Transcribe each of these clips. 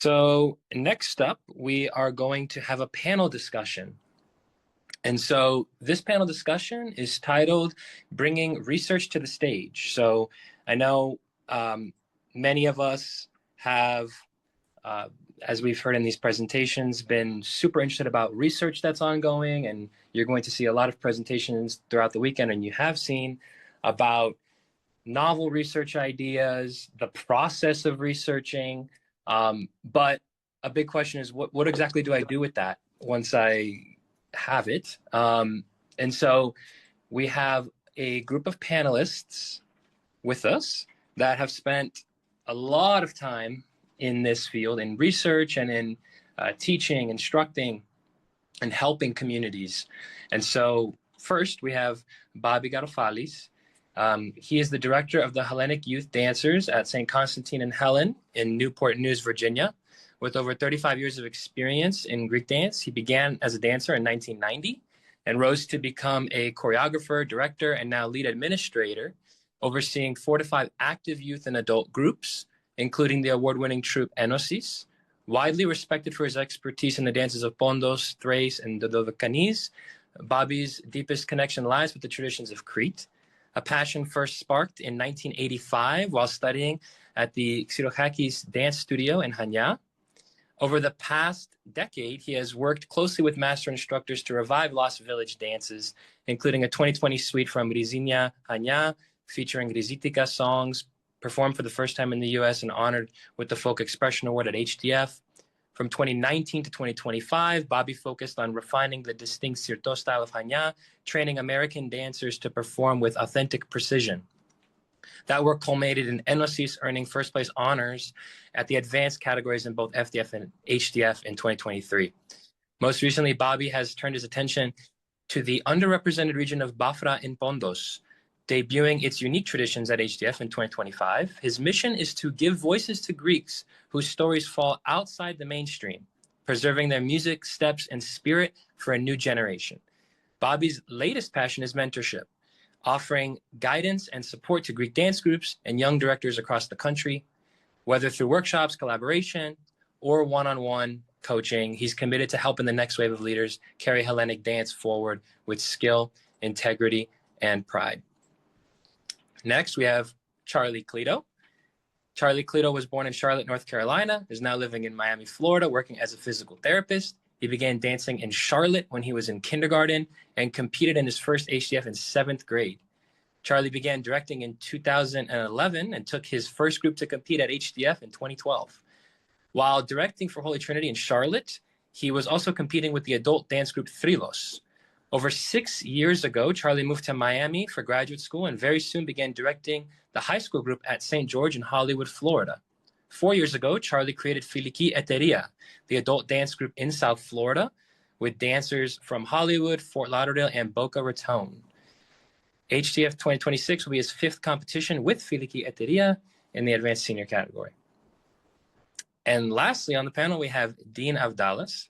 So next up, we are going to have a panel discussion. And so this panel discussion is titled Bringing Research to the Stage. So I know many of us have, as we've heard in these presentations, been super interested about research that's ongoing, and you're going to see a lot of presentations throughout the weekend, and you have seen about novel research ideas, the process of researching. But a big question is, what exactly do I do with that once I have it? And so we have a group of panelists with us that have spent a lot of time in this field, in research and in teaching, instructing, and helping communities. And so first we have Bobby Garofalis. He is the director of the Hellenic Youth Dancers at St. Constantine and Helen in Newport News, Virginia. With over 35 years of experience in Greek dance, he began as a dancer in 1990 and rose to become a choreographer, director, and now lead administrator, overseeing 4 to 5 active youth and adult groups, including the award-winning troupe Ethos. Widely respected for his expertise in the dances of Pondos, Thrace, and Dodovicanis, Bobby's deepest connection lies with the traditions of Crete, a passion first sparked in 1985 while studying at the Xirochakis Dance Studio in Hanya. Over the past decade, he has worked closely with master instructors to revive lost village dances, including a 2020 suite from Rizinia Hanya, featuring Rizitika songs, performed for the first time in the US and honored with the Folk Expression Award at HDF. From 2019 to 2025, Bobby focused on refining the distinct Sirto style of Hanya, training American dancers to perform with authentic precision. That work culminated in Ethos earning first place honors at the advanced categories in both FDF and HDF in 2023. Most recently, Bobby has turned his attention to the underrepresented region of Bafra in Pondos, debuting its unique traditions at HDF in 2025. His mission is to give voices to Greeks whose stories fall outside the mainstream, preserving their music, steps, and spirit for a new generation. Bobby's latest passion is mentorship, offering guidance and support to Greek dance groups and young directors across the country. Whether through workshops, collaboration, or one-on-one coaching, he's committed to helping the next wave of leaders carry Hellenic dance forward with skill, integrity, and pride. Next, we have Charlie Kleto. Charlie Kleto was born in Charlotte, North Carolina, is now living in Miami, Florida, working as a physical therapist. He began dancing in Charlotte when he was in kindergarten and competed in his first HDF in 7th grade. Charlie began directing in 2011 and took his first group to compete at HDF in 2012. While directing for Holy Trinity in Charlotte, he was also competing with the adult dance group Thrilos. Over 6 years ago, Charlie moved to Miami for graduate school and very soon began directing the high school group at St. George in Hollywood, Florida. 4 years ago, Charlie created Filiki Eteria, the adult dance group in South Florida, with dancers from Hollywood, Fort Lauderdale, and Boca Raton. HDF 2026 will be his 5th competition with Filiki Eteria in the advanced senior category. And lastly, on the panel, we have Dean Avdalas.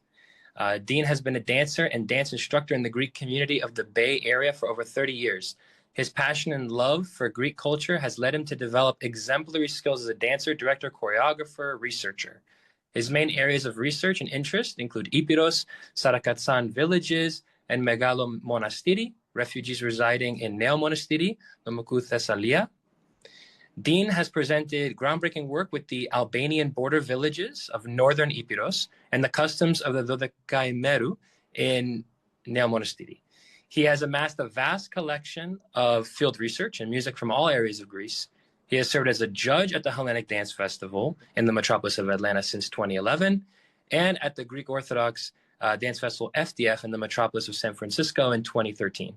Dean has been a dancer and dance instructor in the Greek community of the Bay Area for over 30 years. His passion and love for Greek culture has led him to develop exemplary skills as a dancer, director, choreographer, researcher. His main areas of research and interest include Epirus, Sarakatsan villages, and Megalo Monastiri, refugees residing in Neo Monastiri, Nomokou, Thessalia. Dean has presented groundbreaking work with the Albanian border villages of northern Epirus and the customs of the Dodekaimeru in Neo Monastiri. He has amassed a vast collection of field research and music from all areas of Greece. He has served as a judge at the Hellenic Dance Festival in the metropolis of Atlanta since 2011 and at the Greek Orthodox Dance Festival FDF in the metropolis of San Francisco in 2013.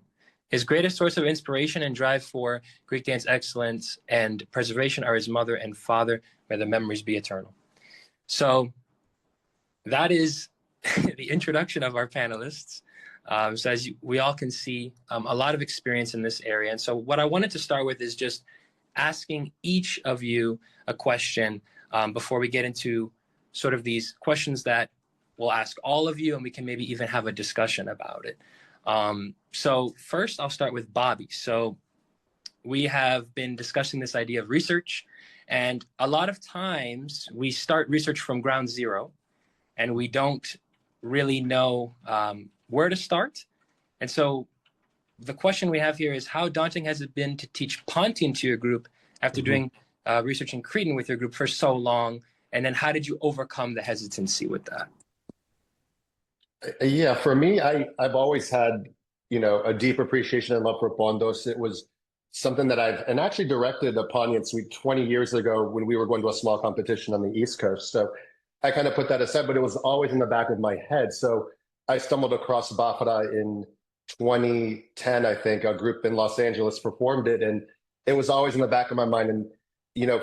His greatest source of inspiration and drive for Greek dance excellence and preservation are his mother and father. May their memories be eternal. So that is the introduction of our panelists. So as we all can see, a lot of experience in this area. And so what I wanted to start with is just asking each of you a question before we get into sort of these questions that we'll ask all of you, and we can maybe even have a discussion about it. So first, I'll start with Bobby. So we have been discussing this idea of research And a lot of times we start research from ground zero and we don't really know where to start. And so the question we have here is, how daunting has it been to teach Pontian to your group after doing research in Cretan with your group for so long? And then how did you overcome the hesitancy with that? Yeah, for me, I've always had, a deep appreciation and love for Pondos. It was something that and actually directed a Pontian suite 20 years ago when we were going to a small competition on the East Coast. So I kind of put that aside, but it was always in the back of my head. So I stumbled across Bafra in 2010, I think. A group in Los Angeles performed it, and it was always in the back of my mind. And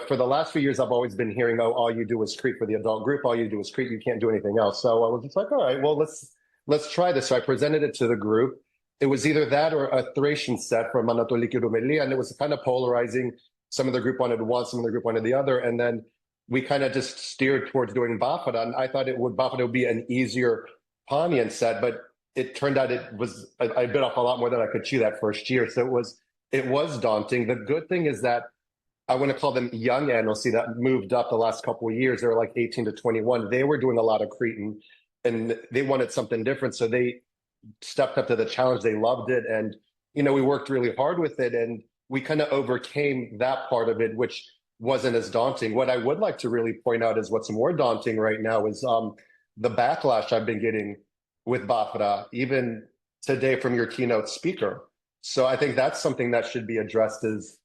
for the last few years, I've always been hearing, "Oh, all you do is Crete for the adult group. All you do is Crete. You can't do anything else." So I was just like, "All right, well, let's try this." So I presented it to the group. It was either that or a Thracian set from Anatoliki Rumelia, and it was kind of polarizing. Some of the group wanted one, some of the group wanted the other, and then we kind of just steered towards doing Bafra. And I thought Bafra would be an easier Pontian set, but it turned out I bit off a lot more than I could chew that first year. So it was daunting. The good thing is that I want to call them young NLC that moved up the last couple of years. They were like 18 to 21. They were doing a lot of Cretan and they wanted something different. So they stepped up to the challenge. They loved it. And, we worked really hard with it and we kind of overcame that part of it, which wasn't as daunting. What I would like to really point out is what's more daunting right now is the backlash I've been getting with Bafra, even today from your keynote speaker. So I think that's something that should be addressed is,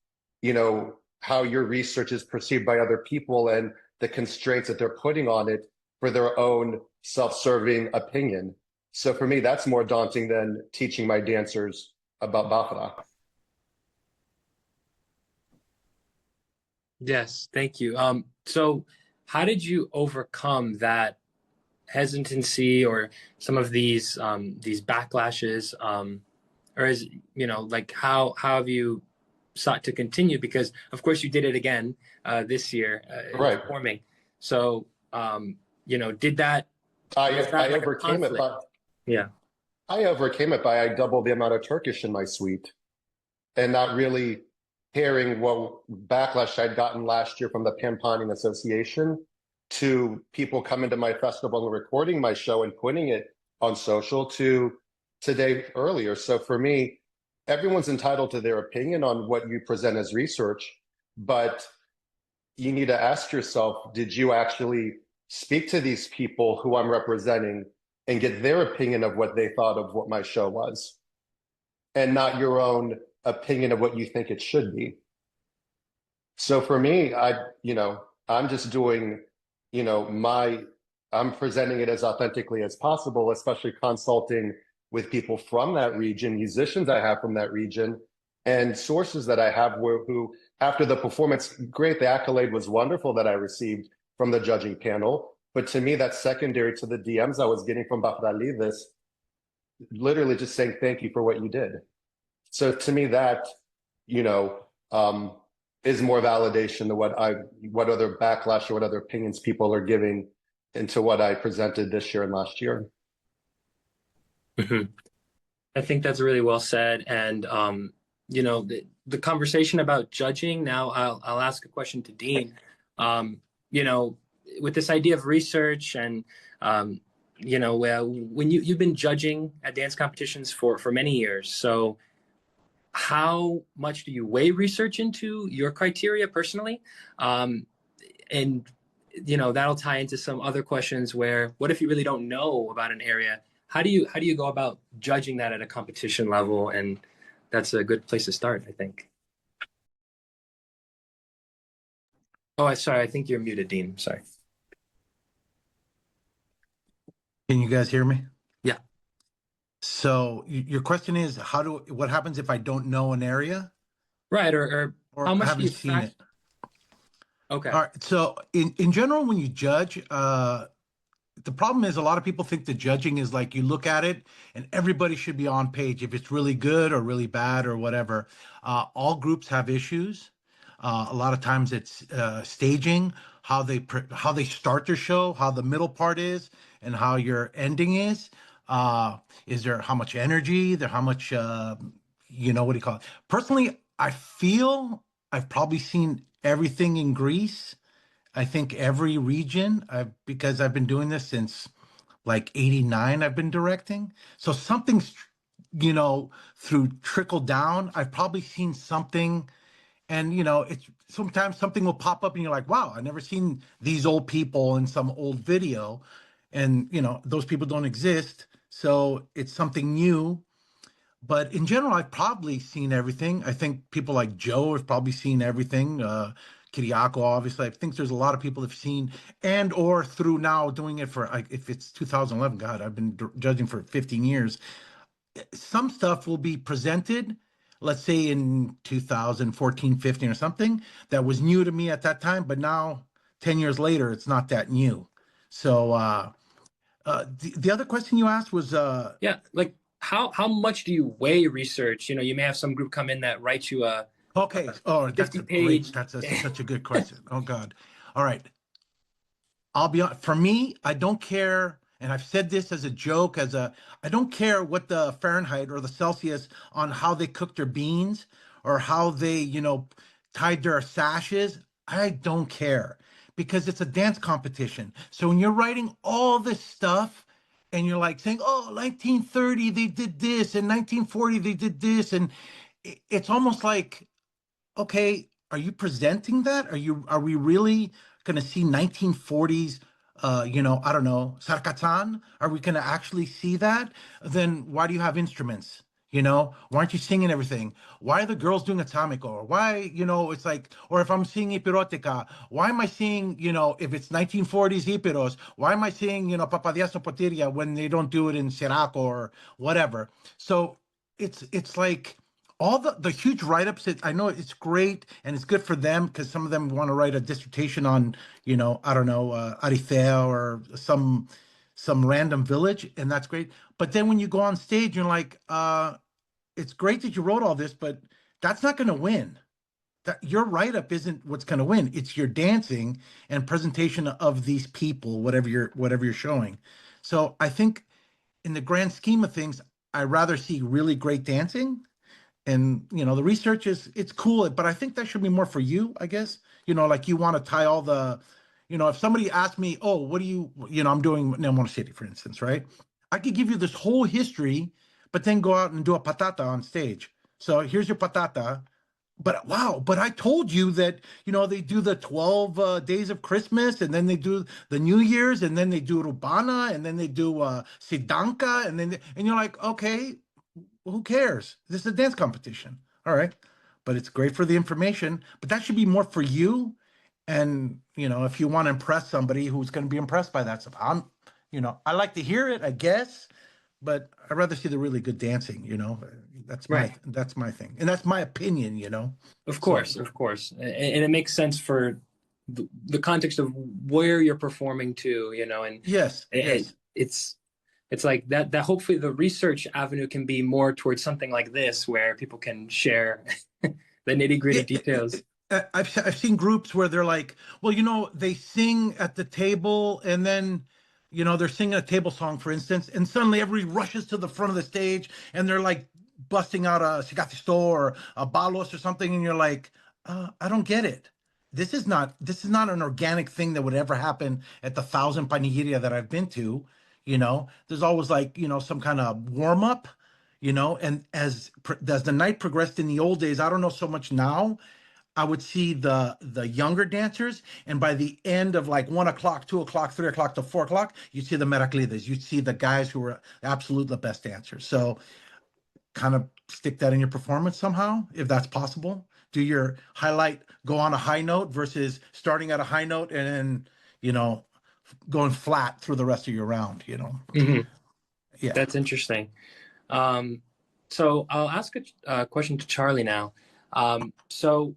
how your research is perceived by other people and the constraints that they're putting on it for their own self-serving opinion. So for me, that's more daunting than teaching my dancers about Bafra. Yes, thank you. So how did you overcome that hesitancy or some of these backlashes? Or is, like how have you sought to continue? Because of course you did it again this year Right. performing. So did that? I overcame it, but yeah, I overcame it by I doubled the amount of Turkish in my suite, and not really caring what backlash I'd gotten last year from the Pan-Pontian Association to people coming to my festival and recording my show and putting it on social to today earlier. So for me, everyone's entitled to their opinion on what you present as research, but you need to ask yourself, did you actually speak to these people who I'm representing and get their opinion of what they thought of what my show was, and not your own opinion of what you think it should be? So for me, I'm just doing, I'm presenting it as authentically as possible, especially consulting with people from that region, musicians I have from that region, and sources that I have who, after the performance, great, the accolade was wonderful that I received from the judging panel. But to me, that's secondary to the DMs I was getting from Avdalas, literally just saying thank you for what you did. So to me, that, is more validation than what other backlash or what other opinions people are giving into what I presented this year and last year. Mm-hmm. I think that's really well said. And, the conversation about judging, now I'll ask a question to Dean. With this idea of research and, when you've been judging at dance competitions for many years. So how much do you weigh research into your criteria personally? And that'll tie into some other questions where, what if you really don't know about an area? How do you go about judging that at a competition level? And that's a good place to start, I think. Oh, sorry, I think you're muted, Dean. Sorry. Can you guys hear me? Yeah. So your question is, what happens if I don't know an area? Right, or how much haven't seen it? Okay. All right. So in general, when you judge, the problem is a lot of people think the judging is like you look at it and everybody should be on page if it's really good or really bad or whatever. All groups have issues. A lot of times it's staging, how they start their show, how the middle part is, and how your ending is. Is there how much energy? There how much what do you call it? Personally, I feel I've probably seen everything in Greece. I think every region, because I've been doing this since like 89, I've been directing. So something's, through trickle down, I've probably seen something. And, it's sometimes something will pop up and you're like, wow, I never seen these old people in some old video. And, those people don't exist. So it's something new. But in general, I've probably seen everything. I think people like Joe have probably seen everything. Kiriako, obviously. I think there's a lot of people have seen, and or through now doing it for, like, if it's 2011, God, I've been judging for 15 years. Some stuff will be presented, let's say in 2014, 15 or something, that was new to me at that time, but now 10 years later, it's not that new. So the other question you asked was Yeah, like how much do you weigh research? You may have some group come in that writes you a okay. Oh, that's 50 a great, page. such a good question. Oh God. All right. I'll be honest, for me, I don't care, and I've said this as a joke, I don't care what the Fahrenheit or the Celsius on how they cook their beans or how they, tied their sashes. I don't care because it's a dance competition. So when you're writing all this stuff and you're like saying, oh, 1930 they did this, and 1940 they did this, and it's almost like, okay, are you presenting that? Are we really going to see 1940s, I don't know, Sarkatan? Are we going to actually see that? Then why do you have instruments? Why aren't you singing everything? Why are the girls doing atomico? Or why, it's like, or if I'm seeing Ipirotica, why am I seeing, if it's 1940s Ipiros, why am I seeing, Papadias Potiria when they don't do it in Sirac or whatever? So it's like, all the huge write-ups, I know it's great and it's good for them because some of them want to write a dissertation on, I don't know, Arithea or some random village, and that's great. But then when you go on stage, you're like, it's great that you wrote all this, but that's not going to win. That your write-up isn't what's going to win. It's your dancing and presentation of these people, whatever you're showing. So I think in the grand scheme of things, I rather see really great dancing, and the research it's cool, but I think that should be more for you, I guess. Like, you want to tie all the, if somebody asked me, oh, what do I'm doing Nemono City, for instance, right? I could give you this whole history, but then go out and do a patata on stage. So here's your patata. But wow, but I told you that, they do the 12 days of Christmas, and then they do the New Year's, and then they do Rubana, and then they do Sidanka, and you're like, okay, well, who cares? This is a dance competition. All right. But it's great for the information, but that should be more for you. And, if you want to impress somebody who's going to be impressed by that stuff, I like to hear it, I guess, but I'd rather see the really good dancing. Right. That's my thing. And that's my opinion. Of So, course, of course. And it makes sense for the context of where you're performing to, and yes, it, yes. it's like that hopefully the research avenue can be more towards something like this where people can share the nitty-gritty Yeah, details. I've seen groups where they're like, well, they sing at the table, and then, they're singing a table song, for instance, and suddenly everybody rushes to the front of the stage and they're like busting out a Sigatisto or a Balos or something, and you're like, I don't get it. This is not an organic thing that would ever happen at the 1,000 panigiria that I've been to. There's always, like, some kind of warm up, and as the night progressed in the old days, I don't know so much now. I would see the younger dancers, and by the end of like 1 o'clock, 2 o'clock, 3 o'clock to 4 o'clock, you'd see the Meraclides. You'd see the guys who were absolute the best dancers. So kind of stick that in your performance somehow, if that's possible. Do your highlight go on a high note versus starting at a high note and then, going flat through the rest of your round. Hmm. Yeah. That's interesting. Um, so I'll ask a question to Charlie now. So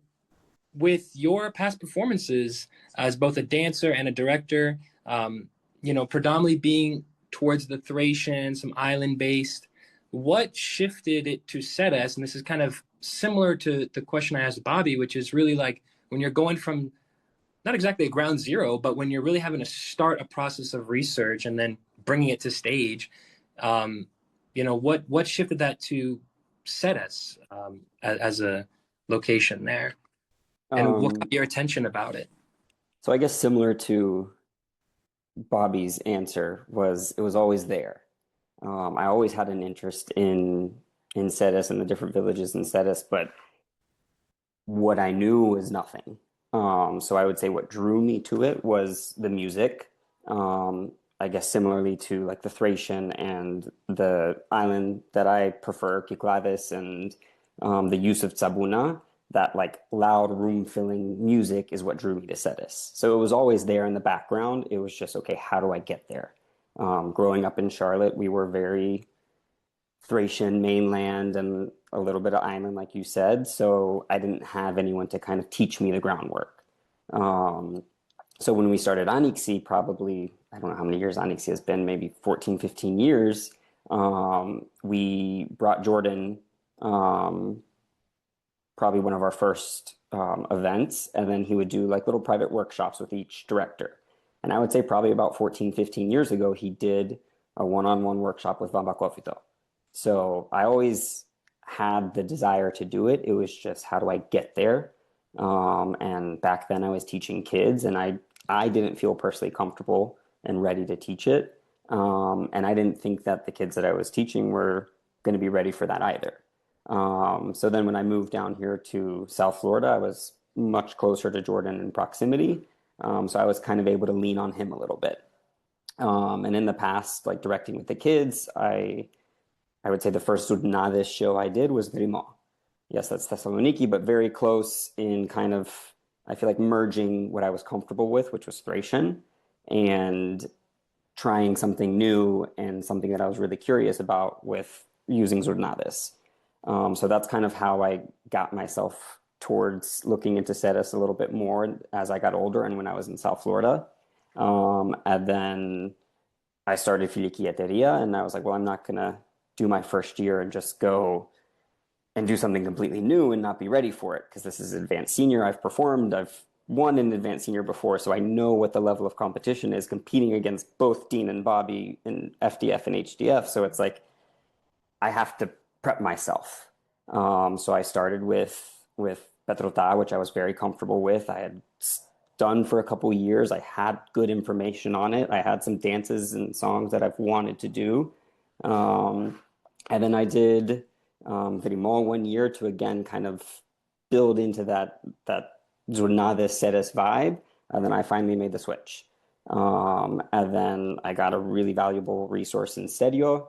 with your past performances as both a dancer and a director, predominantly being towards the Thracian, some island based, what shifted it to Ceres? And this is kind of similar to the question I asked Bobby, which is really like when you're going from not exactly a ground zero, but when you're really having to start a process of research and then bringing it to stage, what shifted that to Ceres as a location there? And what Um, got your attention about it? so I guess similar to Bobby's answer was it was always there. I always had an interest in Ceres and the different villages in Ceres, but what I knew was nothing. So I would say what drew me to it was the music. I guess similarly to like the Thracian and the island that I prefer, Kyklavis, and the use of tsabuna, that like loud room filling music is what drew me to Ceres. So it was always there in the background. It was just, okay, how do I get there? Growing up in Charlotte, we were very Thracian mainland and a little bit of island, like you said. So I didn't have anyone to kind of teach me the groundwork. Um, so when we started Onyxy, probably, I don't know how many years Onyxy has been, maybe 14, 15 years, we brought Jordan, probably one of our first events, and then he would do like little private workshops with each director. And I would say probably about 14, 15 years ago, he did a one-on-one workshop with Vamba Kofito. So I always had the desire to do it. It was just, how do I get there? And back then I was teaching kids, and I didn't feel personally comfortable and ready to teach it. And I didn't think that the kids that I was teaching were going to be ready for that either. So then when I moved down here to South Florida, I was much closer to Jordan in proximity. So I was kind of able to lean on him a little bit. And in the past, like directing with the kids, I would say the first Zudnades show I did was Vrimo. Yes, that's Thessaloniki, but very close in kind of, I feel like merging what I was comfortable with, which was Thracian, and trying something new and something that I was really curious about with using Zurnades. So that's kind of how I got myself towards looking into Ceres a little bit more as I got older and when I was in South Florida. And then I started Filiquieteria, and I was like, well, I'm not going to do my first year and just go and do something completely new and not be ready for it, because this is advanced senior. I've performed, I've won in advanced senior before, so I know what the level of competition is competing against both Dean and Bobby in FDF and HDF. So it's like, I have to prep myself. So I started with Petrota, which I was very comfortable with. I had done for a couple of years. I had good information on it. I had some dances and songs that I've wanted to do. And then I did Vrimo 1 year to again kind of build into that Jornada Ceres vibe. And then I finally made the switch. And then I got a really valuable resource in Serio.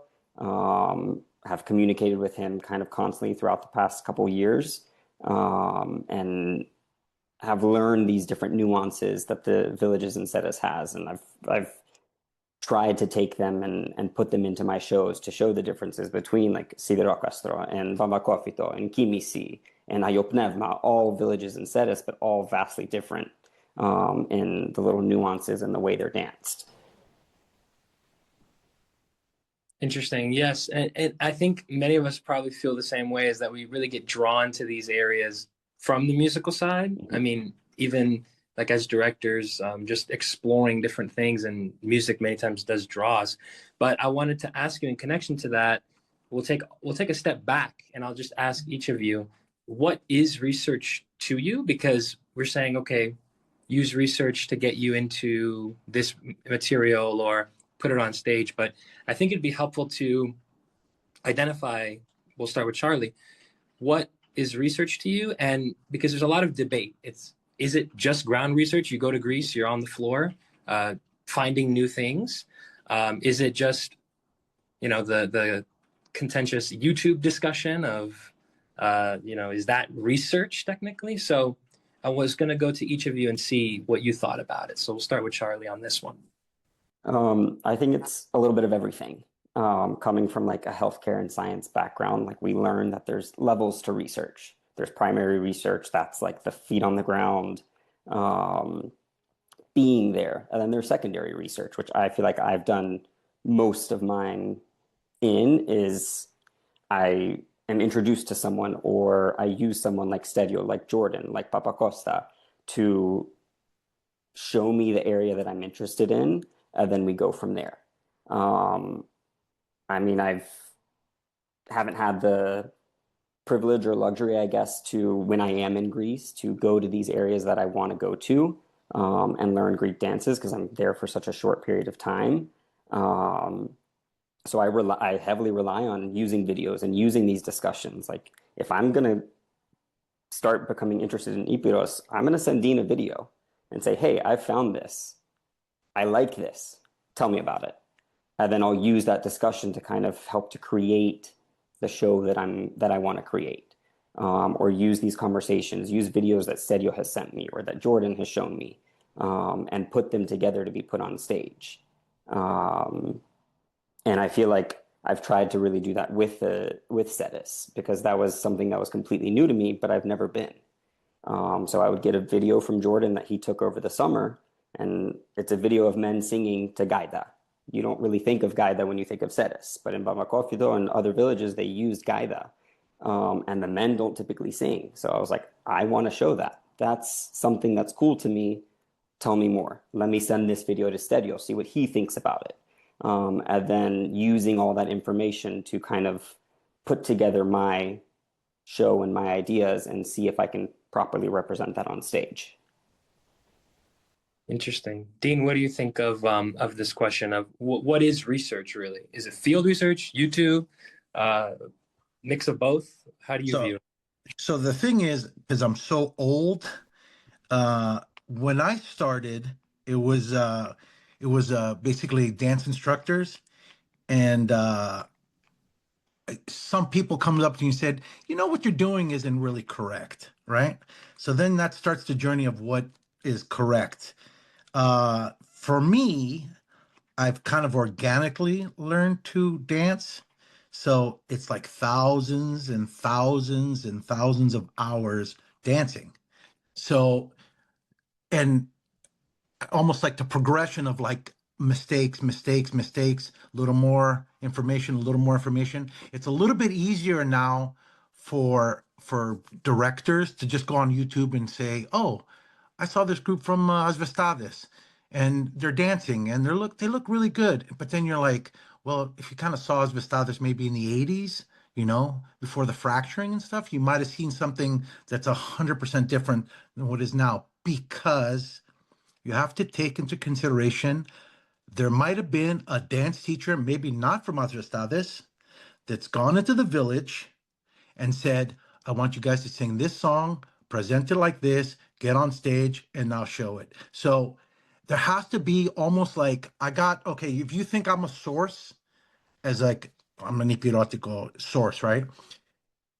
Have communicated with him kind of constantly throughout the past couple of years, and have learned these different nuances that the villages in Ceres has. And I've tried to take them and put them into my shows to show the differences between like Siderokastro and Vambakofito and Kimisi and Ayopnevma, all villages in Ceres, but all vastly different in the little nuances and the way they're danced. Interesting. Yes. And I think many of us probably feel the same way, is that we really get drawn to these areas from the musical side. I mean, even like as directors, just exploring different things, and music many times does draw us. But I wanted to ask you in connection to that, we'll take a step back, and I'll just ask each of you, what is research to you? Because we're saying, okay, use research to get you into this material or put it on stage. But I think it'd be helpful to identify, we'll start with Charlie, what is research to you? And because there's a lot of debate, is it just ground research? You go to Greece, you're on the floor, finding new things. Is it just, the contentious YouTube discussion of, is that research technically? So I was going to go to each of you and see what you thought about it. So we'll start with Charlie on this one. I think it's a little bit of everything. Coming from like a healthcare and science background, like we learn that there's levels to research. There's primary research, that's like the feet on the ground, being there. And then there's secondary research, which I feel like I've done most of mine is I am introduced to someone, or I use someone like Stedio, like Jordan, like Papa Costa, to show me the area that I'm interested in, and then we go from there. I mean, haven't had the privilege or luxury, I guess, to when I am in Greece to go to these areas that I want to go to and learn Greek dances because I'm there for such a short period of time. So I heavily rely on using videos and using these discussions. Like if I'm gonna start becoming interested in Epirus, I'm gonna send Dean a video and say, hey, I found this. I like this. Tell me about it. And then I'll use that discussion to kind of help to create the show that I want to create. Or use these conversations, use videos that Sergio has sent me or that Jordan has shown me, and put them together to be put on stage. And I feel like I've tried to really do that with Cetis because that was something that was completely new to me, but I've never been. So I would get a video from Jordan that he took over the summer, and it's a video of men singing to Gaida. You don't really think of Gaida when you think of Cetis, but in Bambakofido and other villages, they used Gaida. And the men don't typically sing. So I was like, I want to show that. That's something that's cool to me. Tell me more. Let me send this video to Stedio, see what he thinks about it. And then using all that information to kind of put together my show and my ideas and see if I can properly represent that on stage. Interesting. Dean, what do you think of this question of what is research really? Is it field research, YouTube, mix of both? How do you view it? So the thing is, because I'm so old, when I started, it was basically dance instructors, and some people comes up to you and said, you know, what you're doing isn't really correct, right? So then that starts the journey of what is correct. For me, I've kind of organically learned to dance. So it's like thousands and thousands and thousands of hours dancing. So, and almost like the progression of like mistakes, a little more information, a little more information. It's a little bit easier now for directors to just go on YouTube and say, oh, I saw this group from Asvestades and they're dancing and they look really good. But then you're like, well, if you kind of saw Asvestades maybe in the 80s, you know, before the fracturing and stuff, you might have seen something that's 100% different than what is now, because you have to take into consideration there might have been a dance teacher, maybe not from Asvestades, that's gone into the village and said, I want you guys to sing this song, present it like this, get on stage, and now show it. So there has to be almost like, okay, if you think I'm a source, as like, I'm an epirotico source, right?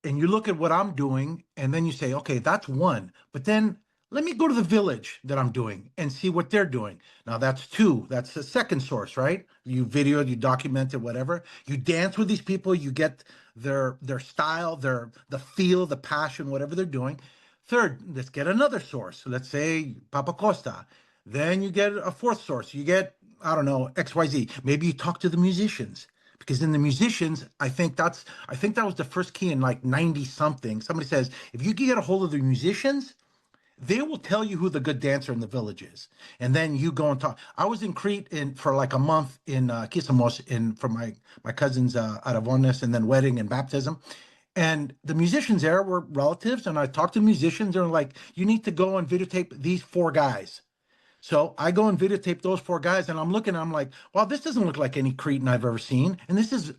And you look at what I'm doing, and then you say, okay, that's one. But then let me go to the village that I'm doing and see what they're doing. Now that's two. That's the second source, right? You videoed, you documented, whatever. You dance with these people, you get their style, the feel, the passion, whatever they're doing. Third, let's get another source. Let's say Papa Costa. Then you get a fourth source. You get, I don't know, XYZ. Maybe you talk to the musicians. Because in the musicians, I think that was the first key in like 90 something. Somebody says, if you can get a hold of the musicians, they will tell you who the good dancer in the village is. And then you go and talk. I was in Crete for like a month in Kissamos for my cousin's Aravones and then wedding and baptism. And the musicians there were relatives. And I talked to musicians. They're like, you need to go and videotape these four guys. So I go and videotape those four guys, and I'm looking, I'm like, well, this doesn't look like any Cretan I've ever seen. And this is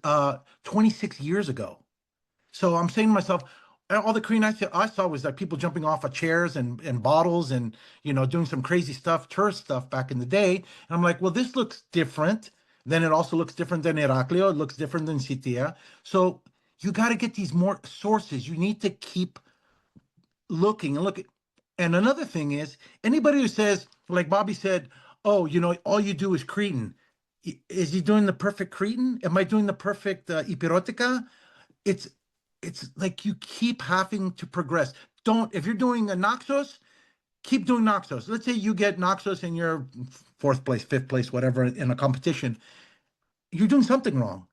26 years ago. So I'm saying to myself, all the Cretan I saw was like people jumping off of chairs and bottles and, you know, doing some crazy stuff, tourist stuff back in the day. And I'm like, well, this looks different. Then it also looks different than Heraclio. It looks different than Sitia. So you got to get these more sources. You need to keep looking and looking. And another thing is, anybody who says, like Bobby said, oh, you know, all you do is Cretan. Is he doing the perfect Cretan? Am I doing the perfect Epirotica? It's like you keep having to progress. If you're doing a Naxos, keep doing Naxos. Let's say you get Naxos and you're fourth place, fifth place, whatever in a competition. You're doing something wrong.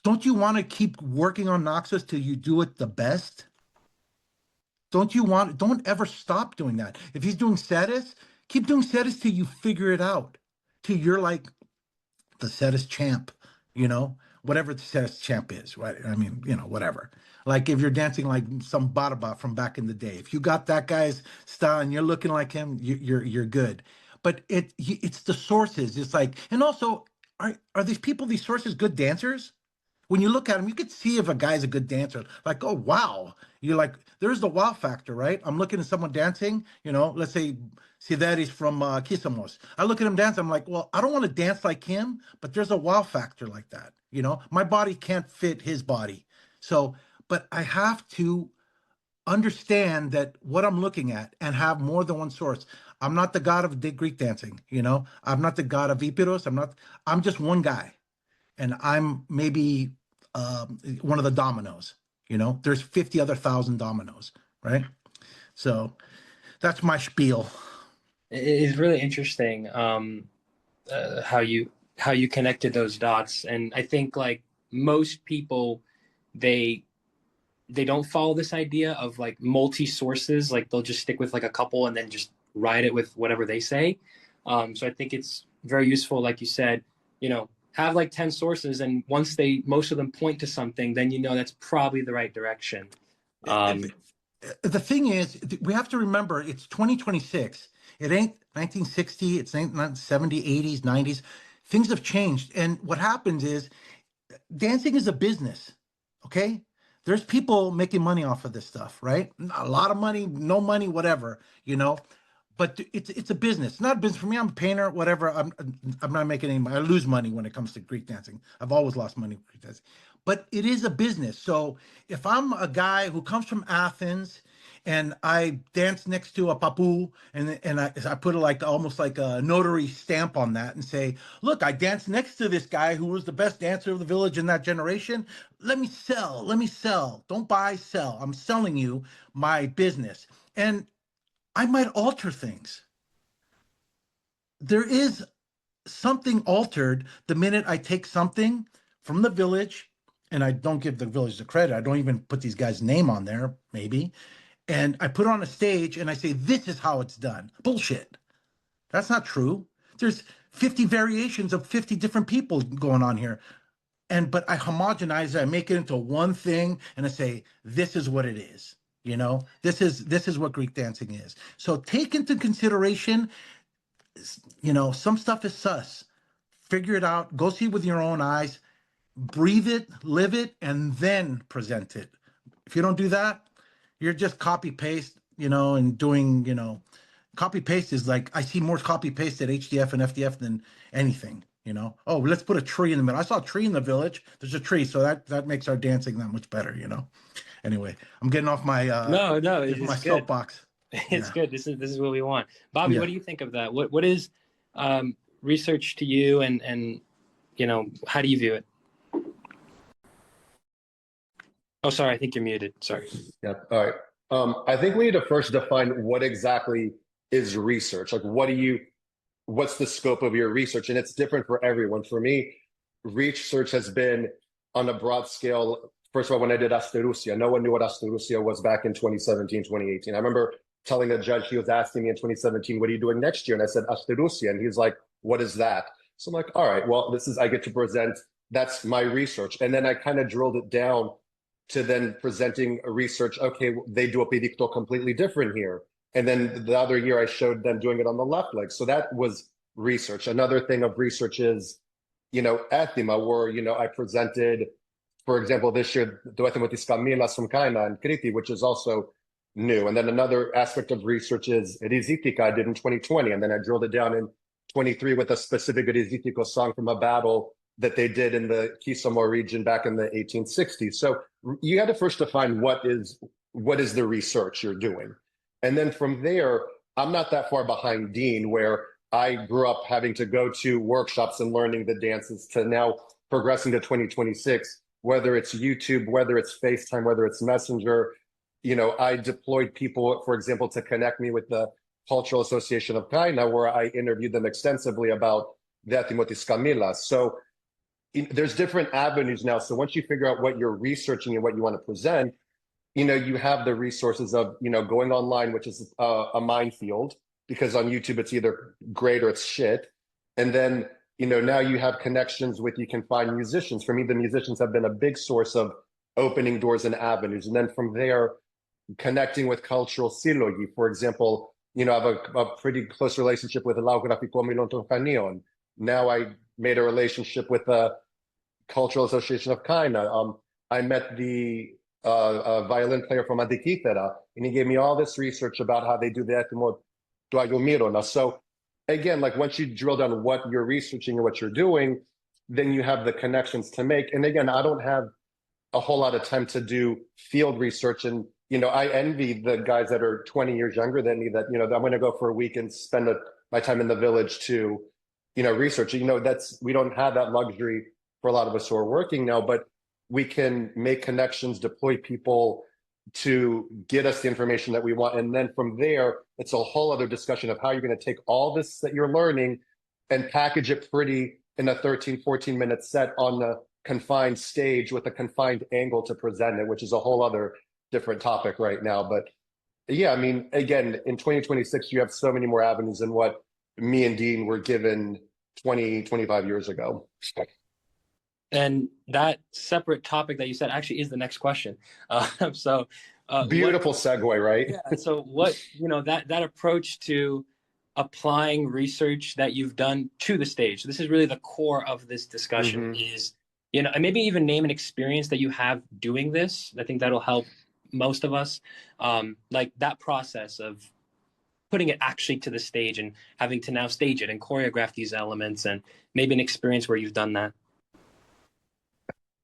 Don't you want to keep working on Naxos till you do it the best? Don't ever stop doing that. If he's doing Cetis, keep doing Cetis till you figure it out. Till you're like the Cetis champ, you know? whatever the chess champ is, right? I mean, whatever. Like if you're dancing like some Baraba from back in the day, if you got that guy's style and you're looking like him, you're good. But it's the sources. It's like, and also, are these people, these sources, good dancers? When you look at him, you could see if a guy's a good dancer. Like, oh wow, you're like, there's the wow factor, right? I'm looking at someone dancing. Let's say Sideris from Kisamos. I look at him dance. I'm like, well, I don't want to dance like him, but there's a wow factor like that. My body can't fit his body, so but I have to understand that what I'm looking at and have more than one source. I'm not the god of Greek dancing. I'm not the god of Epiros. I'm just one guy, and I'm maybe one of the dominoes. There's 50 other thousand dominoes, right? So that's my spiel. It's really interesting how you connected those dots, and I think like most people, they don't follow this idea of like multi sources. Like they'll just stick with like a couple and then just ride it with whatever they say. So I think it's very useful, like you said, have like 10 sources, and once most of them point to something, then that's probably the right direction. The thing is, we have to remember it's 2026. It ain't 1960. It's ain't 70s, 80s, 90s. Things have changed, and what happens is dancing is a business. Okay, there's people making money off of this stuff, right? A lot of money, no money, whatever, but it's a business. It's not a business for me. I'm a painter, whatever. I'm not making any money. I lose money when it comes to Greek dancing. I've always lost money with Greek dancing, but it is a business. So if I'm a guy who comes from Athens and I dance next to a papu, and I put almost like a notary stamp on that and say, look, I danced next to this guy who was the best dancer of the village in that generation. Let me sell. Don't buy, sell. I'm selling you my business. And I might alter things. There is something altered the minute I take something from the village, and I don't give the village the credit. I don't even put these guys' name on there, maybe. And I put it on a stage and I say, this is how it's done. Bullshit. That's not true. There's 50 variations of 50 different people going on here. But I homogenize it, I make it into one thing, and I say, this is what it is. This is what Greek dancing is. So take into consideration, some stuff is sus. Figure it out. Go see it with your own eyes. Breathe it, live it, and then present it. If you don't do that, you're just copy paste, and doing, copy paste is like, I see more copy paste at HDF and FDF than anything. Oh, let's put a tree in the middle. I saw a tree in the village. There's a tree, so that makes our dancing that much better. Anyway, I'm getting off my no, it's my good. soapbox. It's good. This is what we want. Bobby, Yeah. what do you think of that? What is research to you, and how do you view it? Oh, sorry, I think you're muted. Sorry. Yeah. All right. I think we need to first define what exactly is research. Like, what's the scope of your research? And it's different for everyone. For me, research has been on a broad scale. First of all, when I did Asterusia, no one knew what Asterusia was back in 2017, 2018. I remember telling a judge, he was asking me in 2017, what are you doing next year? And I said, Asterusia. And he's like, what is that? So I'm like, all right, well, I get to present, that's my research. And then I kind of drilled it down to then presenting a research. Okay, they do a pedicto completely different here. And then the other year I showed them doing it on the left leg. So that was research. Another thing of research is, Ethima, where, I presented, for example, this year, Dueto with Iskamilas from Kaina and Kriti, which is also new. And then another aspect of research is Rizitika I did in 2020. And then I drilled it down in 23 with a specific Rizitiko song from a battle that they did in the Kisamo region back in the 1860s. So you had to first define what is the research you're doing. And then from there, I'm not that far behind Dean, where I grew up having to go to workshops and learning the dances, to now progressing to 2026, whether it's YouTube, whether it's FaceTime, whether it's Messenger. I deployed people, for example, to connect me with the Cultural Association of Kaina, where I interviewed them extensively about the Atimotis Kamilas. So there's different avenues now. So once you figure out what you're researching and what you want to present, you have the resources of, going online, which is a minefield, because on YouTube, it's either great or it's shit. And then now you have connections with, you can find musicians. For me, the musicians have been a big source of opening doors and avenues. And then from there, connecting with cultural silogi. For example, I have a pretty close relationship with Lau Grafico Milonton Canion. Now I made a relationship with the Cultural Association of Kaina. I met the violin player from Adikitera, and he gave me all this research about how they do the Etimo Duagomirona. So again, like once you drill down what you're researching and what you're doing, then you have the connections to make. And again, I don't have a whole lot of time to do field research. And, I envy the guys that are 20 years younger than me that, I'm going to go for a week and spend my time in the village to, research. We don't have that luxury for a lot of us who are working now, but we can make connections, deploy people to get us the information that we want. And then from there, it's a whole other discussion of how you're going to take all this that you're learning and package it pretty in a 13, 14-minute set on the confined stage with a confined angle to present it, which is a whole other different topic right now. But yeah, I mean, again, in 2026, you have so many more avenues than what me and Dean were given 20, 25 years ago. And that separate topic that you said actually is the next question. Beautiful segue, right? Yeah. So what, that approach to applying research that you've done to the stage, this is really the core of this discussion is, and maybe even name an experience that you have doing this. I think that'll help most of us. Like that process of putting it actually to the stage and having to now stage it and choreograph these elements, and maybe an experience where you've done that.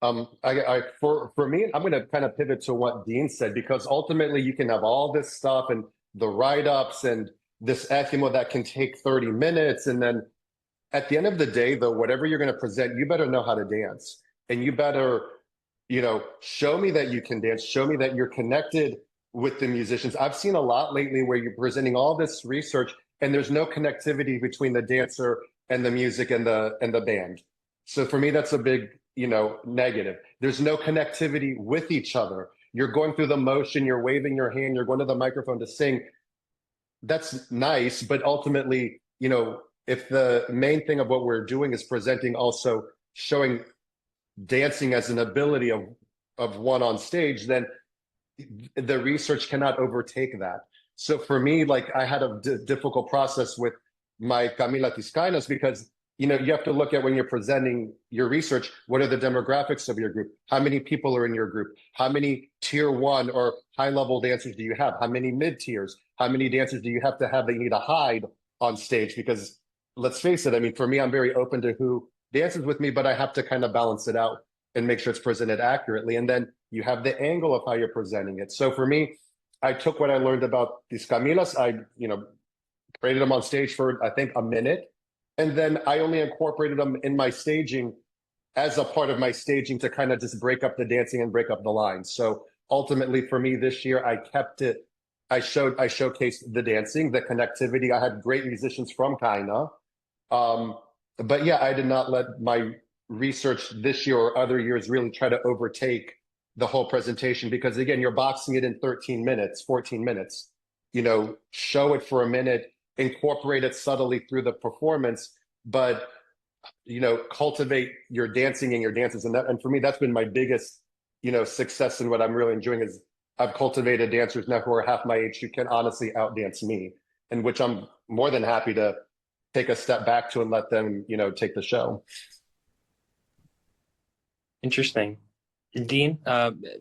For me, I'm going to kind of pivot to what Dean said, because ultimately you can have all this stuff and the write-ups and this Ethimo that can take 30 minutes. And then at the end of the day, though, whatever you're going to present, you better know how to dance. And you better, show me that you can dance, show me that you're connected with the musicians. I've seen a lot lately where you're presenting all this research and there's no connectivity between the dancer and the music and the band. So for me, that's a big, negative. There's no connectivity with each other. You're going through the motion, you're waving your hand, you're going to the microphone to sing. That's nice, but ultimately, if the main thing of what we're doing is presenting, also showing dancing as an ability of one on stage, then the research cannot overtake that. So for me, like I had a difficult process with my Camila Tiscainos, because you have to look at, when you're presenting your research, what are the demographics of your group? How many people are in your group? How many tier 1 or high level dancers do you have? How many mid tiers? How many dancers do you have to have that you need to hide on stage? Because let's face it, I mean, for me, I'm very open to who dances with me, but I have to kind of balance it out and make sure it's presented accurately. And then you have the angle of how you're presenting it. So for me, I took what I learned about these Camilas, I, created them on stage for, I think, a minute. And then I only incorporated them in my staging as a part of my staging to kind of just break up the dancing and break up the lines. So ultimately for me this year, I kept it, I showcased the dancing, the connectivity. I had great musicians from Kaina. But yeah, I did not let my research this year or other years really try to overtake the whole presentation, because again, you're boxing it in 13 minutes, 14 minutes, show it for a minute, incorporate it subtly through the performance, but cultivate your dancing and your dances. And for me, that's been my biggest, success, and what I'm really enjoying is I've cultivated dancers now who are half my age who can honestly outdance me, and which I'm more than happy to take a step back to and let them, take the show. Interesting. Dean,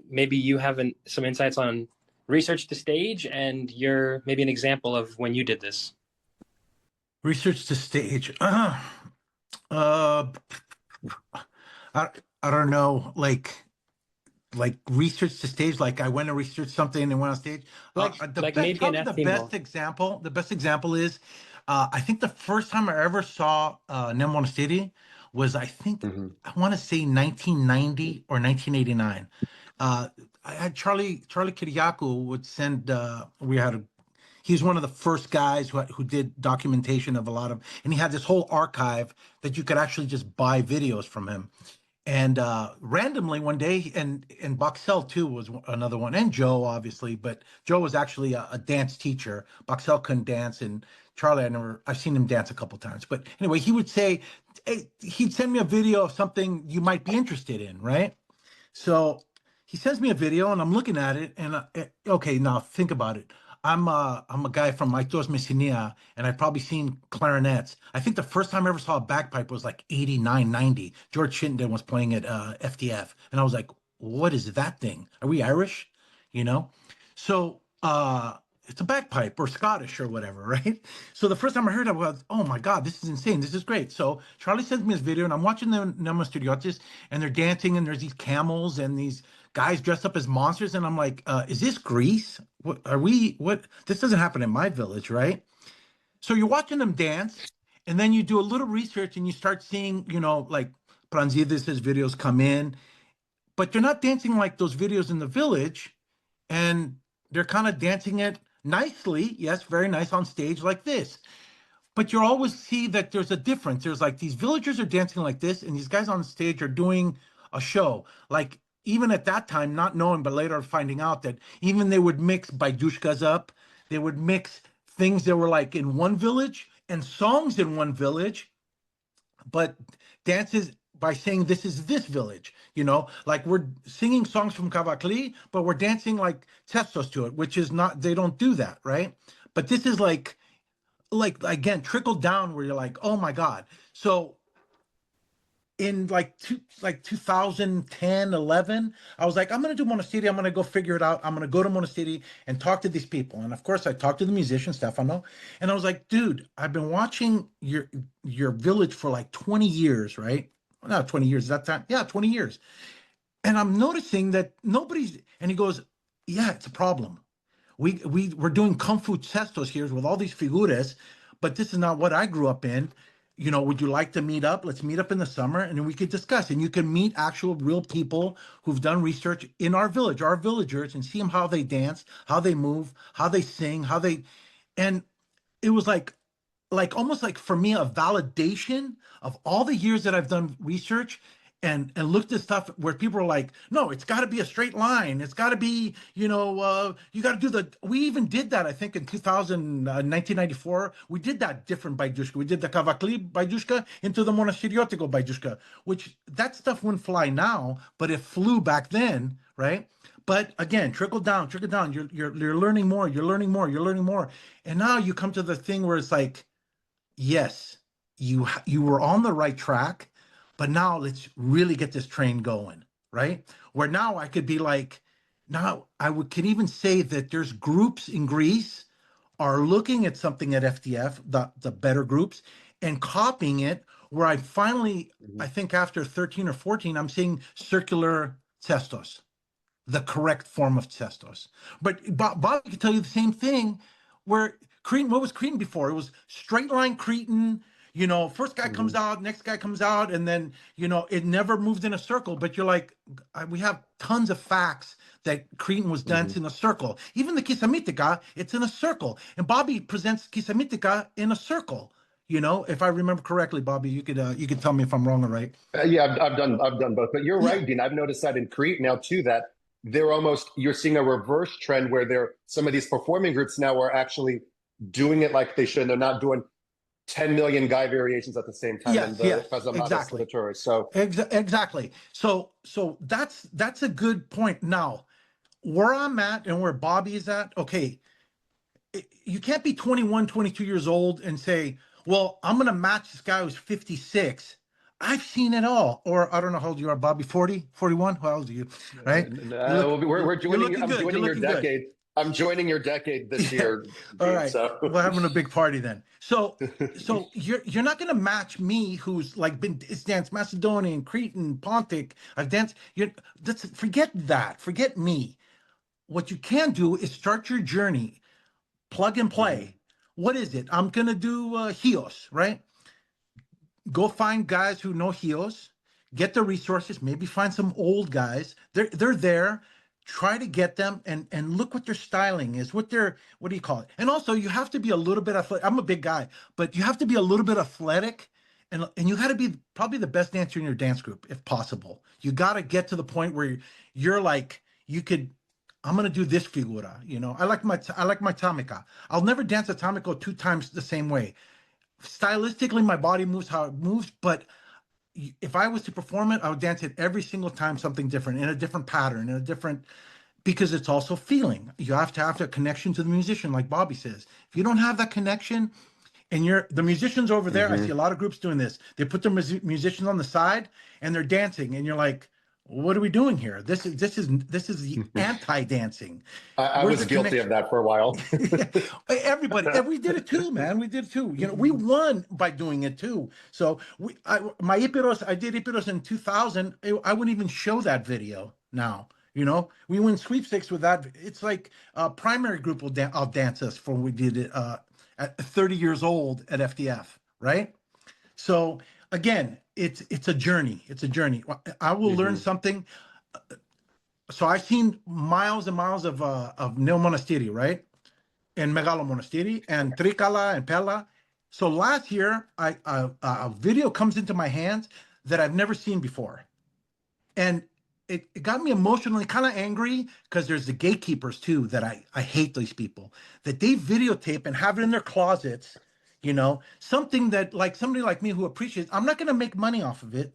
maybe you have some insights on research to stage, and you're maybe an example of when you did this. Research to stage. I don't know, like research to stage, like I went and researched something and went on stage. The best example is I think the first time I ever saw Nemo City was, I think, I want to say 1990 or 1989. I had Charlie Kiriakou would send, he's one of the first guys who did documentation of a lot of, and he had this whole archive that you could actually just buy videos from him. And randomly one day, and Boxell too was another one, and Joe obviously, but Joe was actually a dance teacher. Boxell couldn't dance, and Charlie, I've seen him dance a couple times. But anyway, he would say, he'd send me a video of something you might be interested in, right? So he sends me a video and I'm looking at it and okay, now think about it. I'm a guy from Ethos, Messinia, and I've probably seen clarinets. I think the first time I ever saw a bagpipe was like 89, 90. George Chittenden was playing at FDF. And I was like, what is that thing? Are we Irish? You know? So it's a bagpipe or Scottish or whatever, right? So the first time I heard it, I was, oh my God, this is insane. This is great. So Charlie sends me this video and I'm watching the Nemo Studiotes and they're dancing and there's these camels and these guys dressed up as monsters. And I'm like, is this Greece? What are we? What? This doesn't happen in my village, right? So you're watching them dance and then you do a little research and you start seeing, like Pranzidis' videos come in, but they're not dancing like those videos in the village. And they're kind of dancing it nicely. Yes, very nice on stage like this. But you always see that there's a difference. There's like these villagers are dancing like this, and these guys on stage are doing a show. Like even at that time, not knowing, but later finding out that even they would mix baidushkas up. They would mix things that were like in one village and songs in one village, but dances by saying this is this village, like we're singing songs from Cavacli, but we're dancing like testos to it, which is not, they don't do that, right? But this is like again, trickle down where you're like, oh my God. So in like 2010, 11, I was like, I'm going to do Monastiri. I'm going to go figure it out. I'm going to go to Monastiri and talk to these people. And of course I talked to the musician, Stefano, and I was like, dude, I've been watching your village for like 20 years, right? Not 20 years, that time. Yeah, 20 years. And I'm noticing that nobody's, and he goes, yeah, it's a problem. We're doing Kung Fu cestos here with all these figuras, but this is not what I grew up in. Would you like to meet up? Let's meet up in the summer and then we could discuss. And you can meet actual real people who've done research in our village, our villagers, and see them how they dance, how they move, how they sing, and it was like almost like for me a validation of all the years that I've done research and looked at stuff where people are like, no, it's got to be a straight line. It's got to be, you got to do we even did that, I think in 1994, we did that different Baidushka. We did the Kavakli Baidushka into the Monastiriotico Baidushka, which that stuff wouldn't fly now, but it flew back then, right? But again, trickle down, you're learning more, you're learning more. And now you come to the thing where it's like, yes, you were on the right track, but now let's really get this train going, right? Where now I could be like, now can even say that there's groups in Greece are looking at something at FDF, the better groups, and copying it, where I finally, I think after 13 or 14, I'm seeing circular cestos, the correct form of cestos. But Bobby could tell you the same thing, where Cretan, what was Cretan before? It was straight line Cretan, first guy comes out, next guy comes out, and then, it never moved in a circle. But you're like, we have tons of facts that Cretan was danced in a circle. Even the Kisamitika, it's in a circle. And Bobby presents Kisamitika in a circle. If I remember correctly, Bobby, you could tell me if I'm wrong or right. Yeah, I've done both. But you're right, Dean. I've noticed that in Crete now too, that you're seeing a reverse trend where some of these performing groups now are actually doing it like they should. They're not doing 10 million guy variations at the same time. Yes, exactly. So exactly. So that's a good point. Now, where I'm at and where Bobby is at, okay, you can't be 21, 22 years old and say, well, I'm going to match this guy who's 56. I've seen it all. Or I don't know how old you are, Bobby, 40, 41? How old are you? Right? We're joining, I'm joining your decade. Good. I'm joining your decade this year. All right. So. We're having a big party then. So you're not going to match me, who's like it's danced Macedonian, Cretan, Pontic. I've danced. Forget that. Forget me. What you can do is start your journey, plug and play. What is it? I'm going to do Hios, right? Go find guys who know Hios, get the resources, maybe find some old guys. They're there. Try to get them and look what their styling is, what do you call it? And also you have to be a little bit athletic. I'm a big guy, but you have to be a little bit athletic and you got to be probably the best dancer in your dance group if possible. You got to get to the point where you're like, I'm going to do this figura, I like my tamica. I'll never dance a tamico 2 times the same way. stylistically, my body moves how it moves, but if I was to perform it, I would dance it every single time something different, in a different pattern, in a different, because it's also feeling. You have to have a connection to the musician, like Bobby says. If you don't have that connection, and the musicians over there, I see a lot of groups doing this. They put their musicians on the side and they're dancing, and you're like, what are we doing here? This is the anti-dancing. I Where's was the guilty of connection? that for a while. Everybody, and we did it too, man. We did it too. You know, we won by doing it too. So my Ipiros, I did Ipiros in 2000. I wouldn't even show that video now. You know, we win sweepstakes with that. It's like a primary group will outdance us for when we did it at 30 years old at FDF, right? So again, it's a journey. It's a journey. I will learn something. So I've seen miles and miles of Neo Monastiri, right? And Megalo Monastiri and Trikala and Pella. So last year, a video comes into my hands that I've never seen before. And it got me emotionally kind of angry, because there's the gatekeepers too, that I hate these people, that they videotape and have it in their closets, you know, something that, like, somebody like me who appreciates, I'm not going to make money off of it.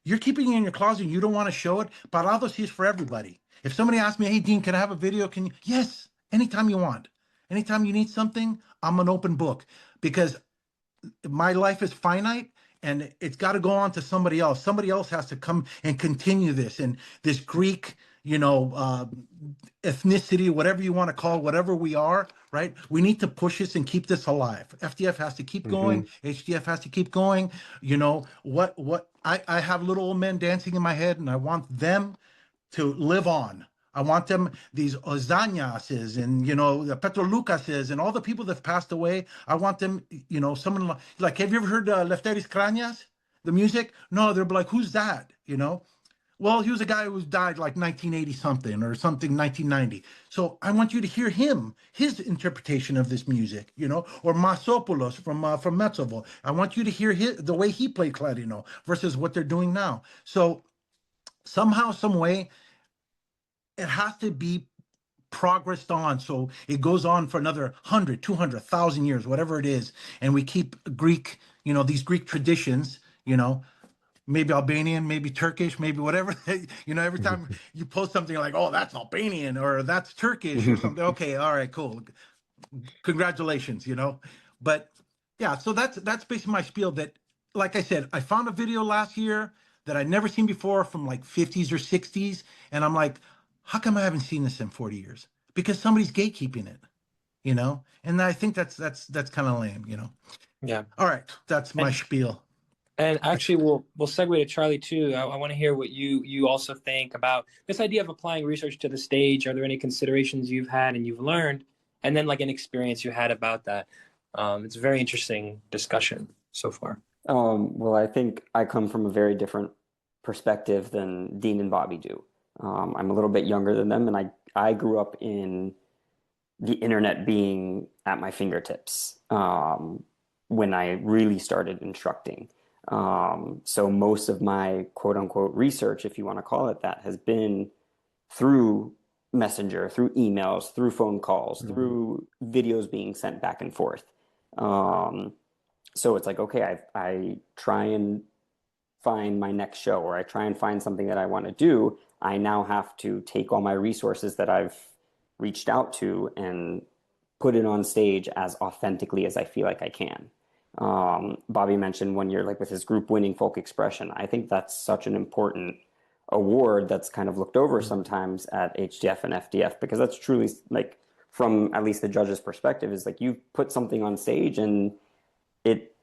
You're keeping it in your closet and you don't want to show it. Parados is for everybody. If somebody asks me, hey, Dean, can I have a video? Can you? Yes, anytime you want. Anytime you need something, I'm an open book, because my life is finite and it's got to go on to somebody else. Somebody else has to come and continue this. And this Greek, you know, ethnicity, whatever you want to call it, whatever we are, right? We need to push this and keep this alive. FDF has to keep going. HDF has to keep going. You know, I have little old men dancing in my head, and I want them to live on. I want them, these Ozaniases and, you know, the Petro Lucases and all the people that have passed away. I want them, you know, someone like, have you ever heard Lefteris Kranias, the music? No, they're like, who's that? You know? Well, he was a guy who died like 1980 something or something, 1990. So I want you to hear his interpretation of this music, you know, or Masopoulos from Metzovo. I want you to hear the way he played Clarino versus what they're doing now. So somehow, some way, it has to be progressed on, so it goes on for another 100, 200, 1,000 years, whatever it is, and we keep Greek, you know, these Greek traditions, you know, maybe Albanian, maybe Turkish, maybe whatever. You know, every time you post something like, oh, that's Albanian or that's Turkish or something, okay, all right, cool, congratulations, you know. But yeah, so that's basically my spiel. That, like I said, I found a video last year that I'd never seen before from like 50s or 60s, and I'm like, how come I haven't seen this in 40 years? Because somebody's gatekeeping it, you know? And I think that's kind of lame, you know? Yeah. All right. That's my spiel. And actually, we'll segue to Charlie too. I want to hear what you also think about this idea of applying research to the stage. Are there any considerations you've had and you've learned, and then like an experience you had about that? It's a very interesting discussion so far. Well, I think I come from a very different perspective than Dean and Bobby do. I'm a little bit younger than them, and I grew up in the internet being at my fingertips when I really started instructing. So most of my quote unquote research, if you want to call it that, has been through Messenger, through emails, through phone calls, through videos being sent back and forth. So it's like, okay, I try and find my next show, or I try and find something that I want to do. I now have to take all my resources that I've reached out to and put it on stage as authentically as I feel like I can. Bobby mentioned 1 year, like with his group winning folk expression. I think that's such an important award that's kind of looked over sometimes at HDF and FDF, because that's truly, like, from at least the judge's perspective, is like you put something on stage and it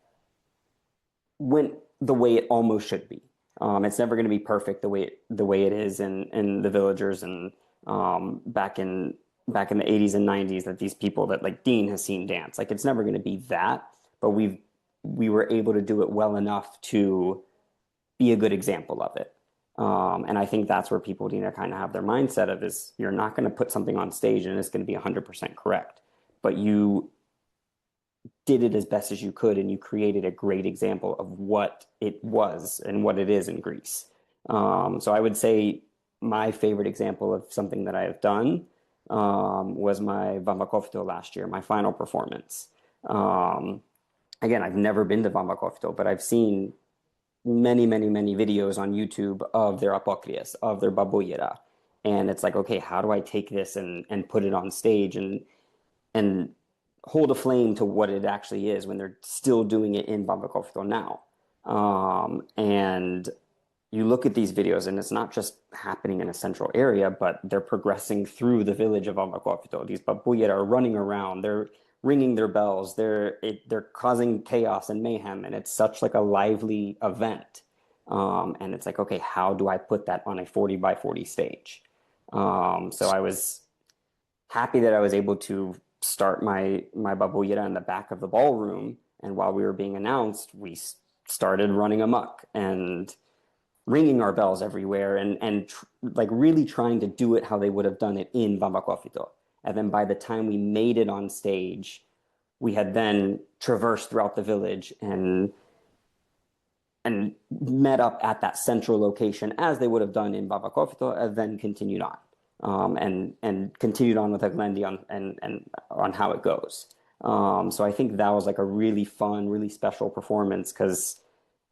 went the way it almost should be. It's never going to be perfect the way it is in the Villagers and back in the 80s and 90s, that these people that like Dean has seen dance. Like, it's never going to be that, but we were able to do it well enough to be a good example of it. And I think that's where people need to kind of have their mindset of, is you're not going to put something on stage and it's going to be 100% correct, but you did it as best as you could, and you created a great example of what it was and what it is in Greece. So I would say my favorite example of something that I have done was my Vambakofto last year, my final performance. again, I've never been to Vambakofito, but I've seen many, many, many videos on YouTube of their apokrias, of their baboyera. And it's like, okay, how do I take this and put it on stage and hold a flame to what it actually is when they're still doing it in Vambakofito now? And you look at these videos and it's not just happening in a central area, but they're progressing through the village of Vambakofito. These baboyera are running around, they're ringing their bells, they're causing chaos and mayhem, and it's such like a lively event. And it's like, okay, how do I put that on a 40 by 40 stage? So I was happy that I was able to start my baboyera in the back of the ballroom, and while we were being announced, we started running amok and ringing our bells everywhere and like really trying to do it how they would have done it in Vambakofito. And then by the time we made it on stage, we had then traversed throughout the village and met up at that central location as they would have done in Vambakofito, and then continued on. And continued on with Aglendi on how it goes. So I think that was like a really fun, really special performance because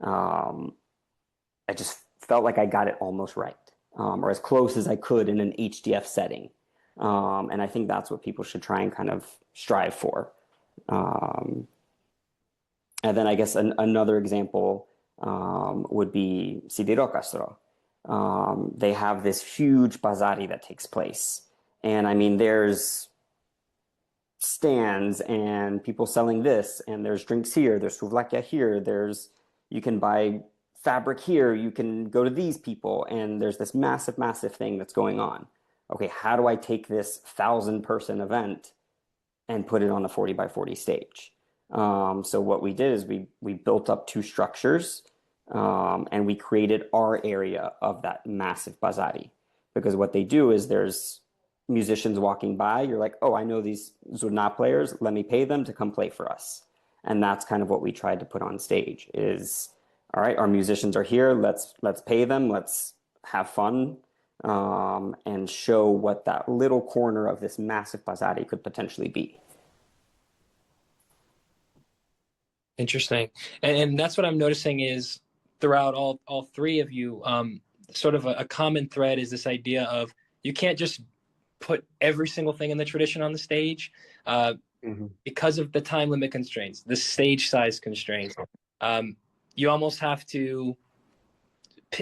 I just felt like I got it almost right, or as close as I could in an HDF setting. And I think that's what people should try and kind of strive for. And then I guess another example would be Sidero Castro. They have this huge bazari that takes place. And I mean, there's stands and people selling this, and there's drinks here, there's souvlakia here, you can buy fabric here, you can go to these people, and there's this massive, massive thing that's going on. Okay, how do I take this 1,000-person event and put it on a 40 by 40 stage? So what we did is we built up 2 structures, and we created our area of that massive bazari. Because what they do is there's musicians walking by, you're like, oh, I know these Zurna players, let me pay them to come play for us. And that's kind of what we tried to put on stage is, all right, our musicians are here, let's pay them, let's have fun, and show what that little corner of this massive bazari could potentially be. Interesting. And that's what I'm noticing is throughout all 3 of you, sort of a common thread is this idea of you can't just put every single thing in the tradition on the stage because of the time limit constraints, the stage size constraints. You almost have to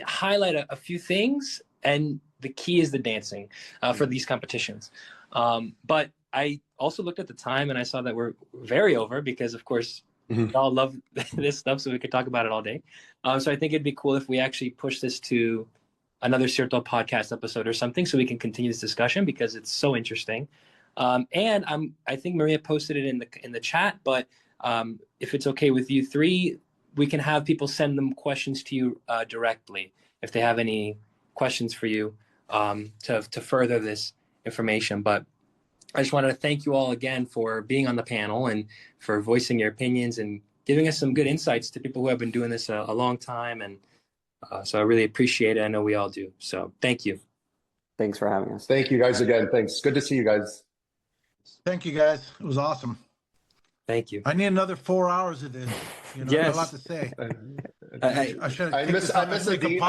highlight a few things, and the key is the dancing for these competitions. But I also looked at the time and I saw that we're very over because, of course, we all love this stuff, so we could talk about it all day. So I think it'd be cool if we actually push this to another Circle podcast episode or something so we can continue this discussion because it's so interesting. And I think Maria posted it in the chat, but if it's okay with you 3, we can have people send them questions to you directly if they have any questions for you to further this information. But I just wanted to thank you all again for being on the panel and for voicing your opinions and giving us some good insights to people who have been doing this a long time. And so I really appreciate it. I know we all do. So thank you. Thanks for having us. Thank you guys again. Thanks. Good to see you guys. Thank you, guys. It was awesome. Thank you. I need another 4 hours of this. You know, Yes. I got a lot to say. I should I miss a dean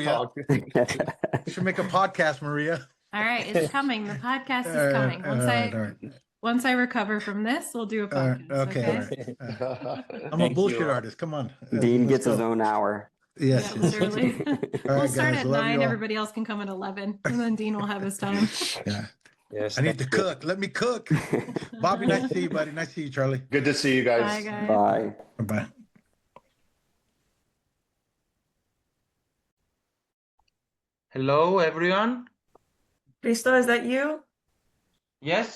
talk. I should make a podcast, Maria. All right, it's coming. The podcast is coming. Once I recover from this, we'll do a podcast. Okay. I'm a bullshit artist. Come on. Dean gets his own hour. Yes. Yeah, literally. We'll start guys, at 9. Everybody else can come at 11, and then Dean will have his time. Yeah. Yes. I need to cook. Let me cook. Bobby, nice to see you, buddy. Nice to see you, Charlie. Good to see you guys. Bye, guys. Bye. Bye. Hello, everyone. Risto, is that you? Yes.